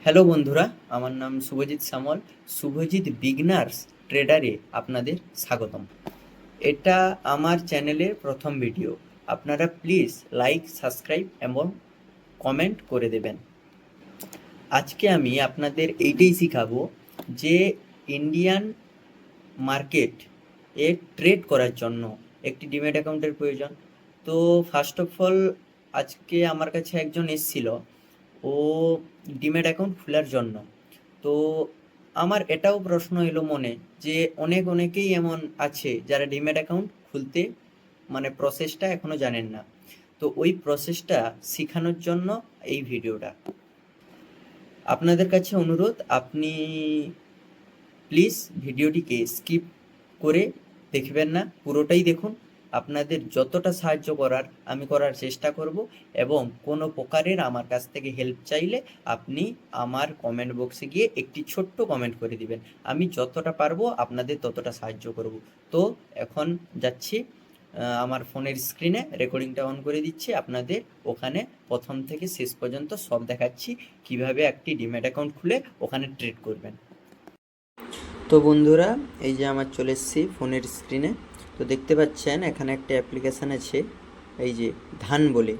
Hello বন্ধুরা, আমার নাম শুভজিৎ সামল। শুভজিৎ বিগনার্স ট্রেডারে আপনাদের স্বাগতম। এটা আমার চ্যানেলের প্রথম ভিডিও। আপনারা প্লিজ লাইক, সাবস্ক্রাইব এবং কমেন্ট করে দেবেন। আজকে আমি আপনাদের এইটাই শেখাবো যে ইন্ডিয়ান মার্কেট এ ট্রেড করার জন্য একটি ডিম্যাট অ্যাকাউন্টের প্রয়োজন। তো ফার্স্ট অফ অল আজকে আমার কাছে একজন এসেছিল ও ডিম্যাট অ্যাকাউন্ট খোলার জন্য। তো আমার এটাও প্রশ্ন এলো মনে যে অনেকেই এমন আছে যারা ডিম্যাট অ্যাকাউন্ট খুলতে প্রসেসটা এখনো জানেন না। তো ওই প্রসেসটা শেখানোর জন্য এই ভিডিওটা। আপনাদের কাছে অনুরোধ, আপনি প্লিজ ভিডিওটিকে স্কিপ করে দেখবেন না, পুরোটাই দেখুন। আপনাদের যতটা সাহায্য করার আমি করার চেষ্টা করব, এবং কোনো প্রকারের আমার কাছ থেকে হেল্প চাইলে আপনি আমার কমেন্ট বক্সে গিয়ে একটি ছোট্ট কমেন্ট করে দিবেন। আমি যতটা পারবো আপনাদের ততটা সাহায্য করব। তো এখন যাচ্ছি আমার ফোনের স্ক্রিনে রেকর্ডিংটা অন করে দিচ্ছি, আপনাদের ওখানে প্রথম থেকে শেষ পর্যন্ত সব দেখাচ্ছি কিভাবে একটি ডিম্যাট অ্যাকাউন্ট খুলে ওখানে ট্রেড করবেন। তো বন্ধুরা, এই যে আমার চলে এসেছি ফোনের স্ক্রিনে। তো দেখতে পাচ্ছেন এখানে একটা অ্যাপ্লিকেশান আছে, এই যে ধান বলে।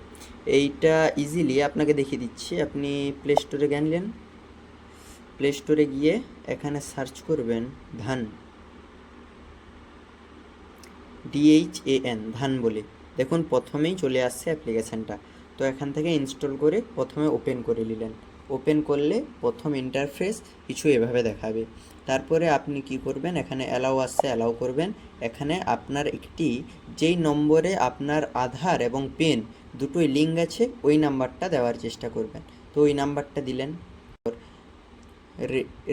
এইটা ইজিলি আপনাকে দেখিয়ে দিচ্ছি। আপনি প্লে স্টোরে গেলেন, প্লে স্টোরে গিয়ে এখানে সার্চ করবেন ধান, DHAN, ধান বলে। দেখুন প্রথমেই চলে আসছে অ্যাপ্লিকেশানটা। তো এখান থেকে ইনস্টল করে প্রথমে ওপেন করে নিলেন। ওপেন করলে প্রথম ইন্টারফেস কিছু এভাবে দেখাবে। তারপরে আপনি কি করবেন, এখানে অ্যালাউ আসছে, অ্যালাউ করবেন। এখানে আপনার একটি যেই নম্বরে আপনার আধার এবং পেন দুটোই লিঙ্ক আছে ওই নাম্বারটা দেওয়ার চেষ্টা করবেন। তো ওই নাম্বারটা দিলেন।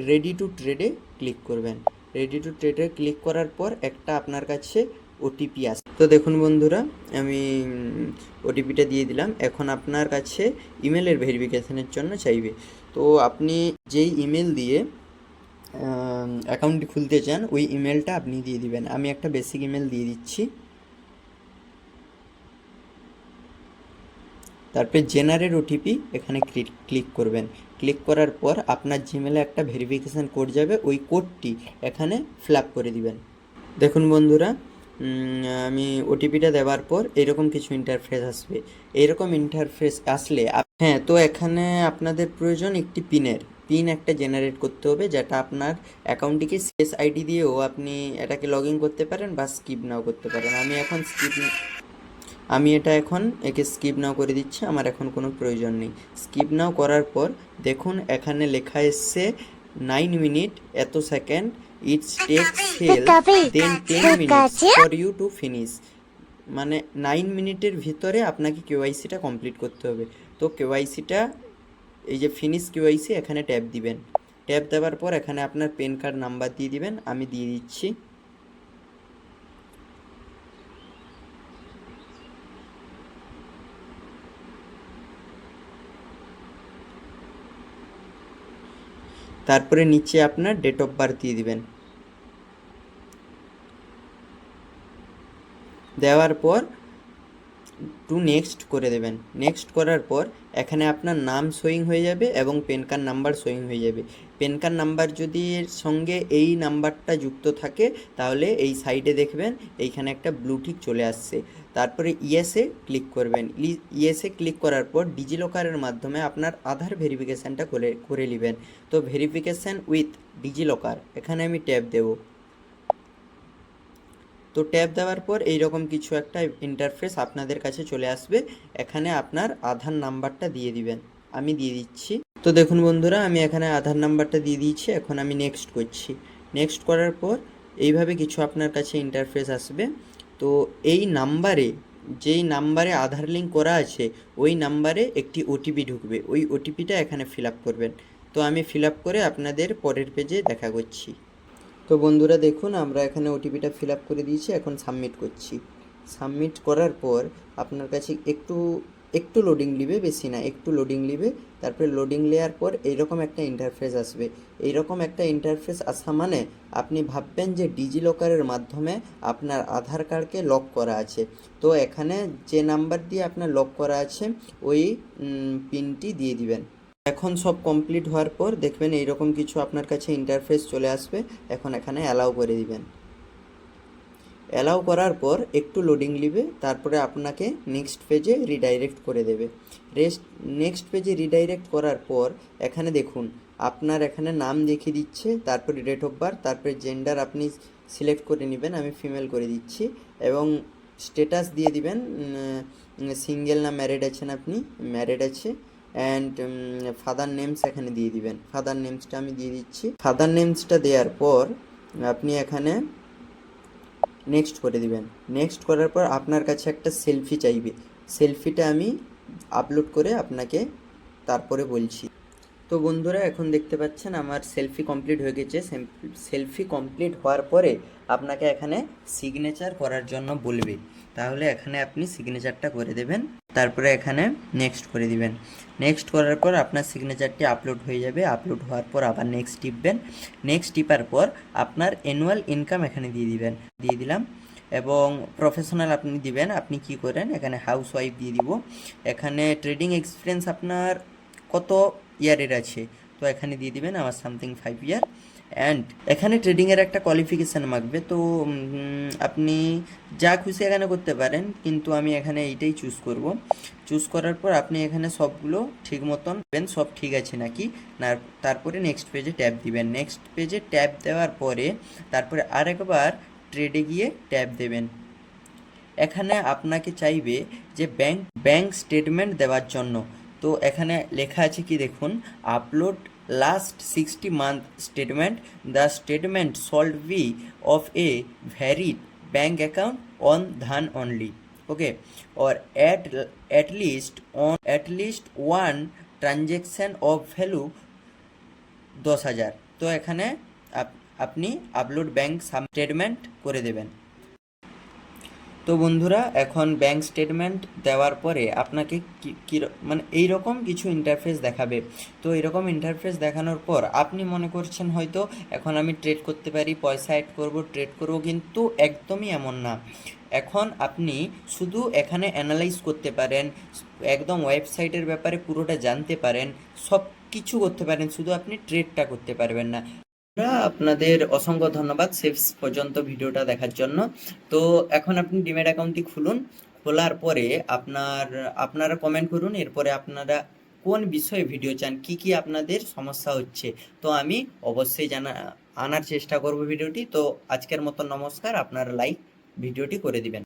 রেডি টু ট্রেডে ক্লিক করবেন। রেডি টু ট্রেডে ক্লিক করার পর একটা আপনার কাছে ওটিপি আসে। তো দেখুন বন্ধুরা, আমি ওটিপিটা দিয়ে দিলাম। এখন আপনার কাছে ইমেলের ভেরিফিকেশানের জন্য চাইবে। তো আপনি যেই ইমেল দিয়ে অ্যাকাউন্টটি খুলতে চান ওই ইমেলটা আপনি দিয়ে দিবেন। আমি একটা বেসিক ইমেল দিয়ে দিচ্ছি। তারপরে জেনারেট ওটিপি এখানে ক্লিক করবেন। ক্লিক করার পর আপনার জিমেলে একটা ভেরিফিকেশান কোড যাবে, ওই কোডটি এখানে ফিল আপ করে দিবেন। দেখুন বন্ধুরা, আমি ওটিপিটা দেওয়ার পর এরকম কিছু ইন্টারফেস আসবে। এরকম ইন্টারফেস আসলে হ্যাঁ, তো এখানে আপনাদের প্রয়োজন একটি পিন একটা জেনারেট করতে হবে, যেটা আপনার অ্যাকাউন্টটিকে শেষ আইডি দিয়েও আপনি এটাকে লগ ইন করতে পারেন বা স্কিপ নাও করতে পারেন। আমি এটা এখন একে স্কিপ নাও করে দিচ্ছি, আমার এখন কোনো প্রয়োজন নেই। স্কিপ নাও করার পর দেখুন এখানে লেখা এসছে 9 মিনিট এত second, it's take sell then 10 minutes for you to finish. 9 মিনিটের ভিতরে আপনাকে কেওয়াইসিটা কমপ্লিট করতে হবে। তো কেওয়াইসিটা, এই যে ফিনিশ কেওয়াইসি, এখানে ট্যাপ দিবেন। ট্যাপ দেওয়ার পর এখানে আপনার পেন কার্ড নাম্বার দিয়ে দিবেন, আমি দিয়ে দিচ্ছি। তারপরে নিচে আপনার ডেট অফ বার্থ দিয়ে দিবেন। দেওয়ার পর টু নেক্সট করে দেবেন। নেক্সট করার পর এখানে আপনার নাম শোয়িং হয়ে যাবে এবং পেন কার্ড নাম্বার শোয়িং হয়ে যাবে। পেন কার্ড নাম্বার যদি এর সঙ্গে এই নাম্বারটা যুক্ত থাকে তাহলে এই সাইডে দেখবেন এইখানে একটা ব্লু টিক চলে আসছে। তারপরে ইয়েসে ক্লিক করবেন। ইয়েসে ক্লিক করার পর ডিজিলকারের মাধ্যমে আপনার আধার ভেরিফিকেশানটা করে নেবেন। তো ভেরিফিকেশান উইথ ডিজিলকার, এখানে আমি ট্যাপ দেব। তো ট্যাপ দেওয়ার পর এইরকম কিছু একটা ইন্টারফেস আপনাদের কাছে চলে আসবে। এখানে আপনার আধার নাম্বারটা দিয়ে দিবেন, আমি দিয়ে দিচ্ছি। তো দেখুন বন্ধুরা, আমি এখানে আধার নাম্বারটা দিয়ে দিয়েছি। এখন আমি নেক্সট করছি। নেক্সট করার পর এইভাবে কিছু আপনার কাছে ইন্টারফেস আসবে। তো এই নাম্বারে, যেই নাম্বারে আধার লিঙ্ক করা আছে ওই নাম্বারে একটি ওটিপি ঢুকবে, ওই ওটিপিটা এখানে ফিল আপ করবেন। তো আমি ফিল আপ করে আপনাদের পরের পেজে দেখা করছি। তো বন্ধুরা দেখুন, আমরা এখানে ওটিপিটা ফিল আপ করে দিয়েছি, এখন সাবমিট করছি। সাবমিট করার পর আপনার কাছে একটু লোডিং নেবে, বেশি না, একটু লোডিং নেবে। তারপরে লোডিং নেওয়ার পর এইরকম একটা ইন্টারফেস আসবে। এইরকম একটা ইন্টারফেস আসা মানে আপনি ভাববেন যে ডিজিলকারের মাধ্যমে আপনার আধার কার্ডকে লক করা আছে। তো এখানে যে নাম্বার দিয়ে আপনার লক করা আছে ওই পিনটি দিয়ে দিবেন। এখন সব কমপ্লিট হওয়ার পর দেখবেন এইরকম কিছু আপনার কাছে ইন্টারফেস চলে আসবে। এখন এখানে অ্যালাউ করে দিবেন। অ্যালাউ করার পর একটু লোডিং নেবে, তারপরে আপনাকে নেক্সট পেজে রিডাইরেক্ট করে দেবে। নেক্সট পেজে রিডাইরেক্ট করার পর এখানে দেখুন আপনার এখানে নাম দেখিয়ে দিচ্ছে, তারপরে ডেট অফ বার্থ, তারপরে জেন্ডার আপনি সিলেক্ট করে নেবেন, আমি ফিমেল করে দিচ্ছি, এবং স্ট্যাটাস দিয়ে দিবেন সিঙ্গেল না ম্যারিড আছেন, আপনি ম্যারিড আছে। অ্যান্ড ফাদার নেমস এখানে দিয়ে দিবেন, ফাদার নেমসটা আমি দিয়ে দিচ্ছি। ফাদার নেমসটা দেওয়ার পর আপনি এখানে নেক্সট করে দিবেন। নেক্সট করার পর আপনার কাছে একটা সেলফি চাইবে, সেলফিটা আমি আপলোড করে আপনাকে তারপরে বলছি। তো বন্ধুরা এখন দেখতে পাচ্ছেন আমার সেলফি কমপ্লিট হয়ে গেছে। সেলফি কমপ্লিট হওয়ার পরে আপনাকে এখানে সিগনেচার করার জন্য বলবে, তাহলে এখানে আপনি সিগনেচারটা করে দেবেন, তারপরে এখানে নেক্সট করে দিবেন। নেক্সট করার পর আপনার সিগনেচারটি আপলোড হয়ে যাবে। আপলোড হওয়ার পর আবার নেক্সট টিপবেন। নেক্সট টিপার পর আপনার অ্যানুয়াল ইনকাম এখানে দিয়ে দিবেন, দিয়ে দিলাম। এবং প্রফেশনাল আপনি দিবেন, আপনি কি করেন, এখানে হাউস ওয়াইফ দিয়ে দিব। এখানে ট্রেডিং এক্সপিরিয়েন্স আপনার কত ইয়ারের আছে, তো এখানে দিয়ে দিবেন আমার সামথিং 5 ইয়ার। অ্যান্ড এখানে ট্রেডিংয়ের একটা কোয়ালিফিকেশান মাগবে, তো আপনি যা খুশি এখানে করতে পারেন, কিন্তু আমি এখানে এইটাই চুজ করব। চুজ করার পর আপনি এখানে সবগুলো ঠিক মতন সব ঠিক আছে নাকি না, তারপরে নেক্সট পেজে ট্যাব দিবেন। নেক্সট পেজে ট্যাব দেওয়ার পরে তারপরে আরেকবার ট্রেডে গিয়ে ট্যাব দেবেন। এখানে আপনাকে চাইবে যে ব্যাংক স্টেটমেন্ট দেওয়ার জন্য, তো এখানে লেখা আছে কি দেখুন, upload last 60 month statement, the statement should be of a verified bank account on Dhan only, okay, or at least one transaction of value 10,000। তো এখানে আপনি আপলোড ব্যাংক স্টেটমেন্ট করে দেবেন। তো বন্ধুরা এখন ব্যাংক স্টেটমেন্ট দেওয়ার পরে আপনাকে মানে এইরকম কিছু ইন্টারফেস দেখাবে। তো এরকম ইন্টারফেস দেখানোর পর আপনি মনে করছেন হয়তো এখন আমি ট্রেড করতে পারি, পয়সা অ্যাড করব, ট্রেড করব, কিন্তু একদমই এমন না। এখন আপনি শুধু এখানে অ্যানালাইজ করতে পারেন, একদম ওয়েবসাইটের ব্যাপারে পুরোটা জানতে পারেন, সব কিছু করতে পারেন, শুধু আপনি ট্রেডটা করতে পারবেন না। আপনাদের অসংখ্য ধন্যবাদ শেষ পর্যন্ত ভিডিওটা দেখার জন্য। তো এখন আপনি ডিম্যাট অ্যাকাউন্টটি খুলুন। খোলার পরে আপনারা কমেন্ট করুন, এরপরে আপনারা কোন বিষয়ে ভিডিও চান, কি আপনাদের সমস্যা হচ্ছে, তো আমি অবশ্যই আনার চেষ্টা করব ভিডিওটি। তো আজকের মতো নমস্কার, আপনারা লাইক ভিডিওটি করে দিবেন।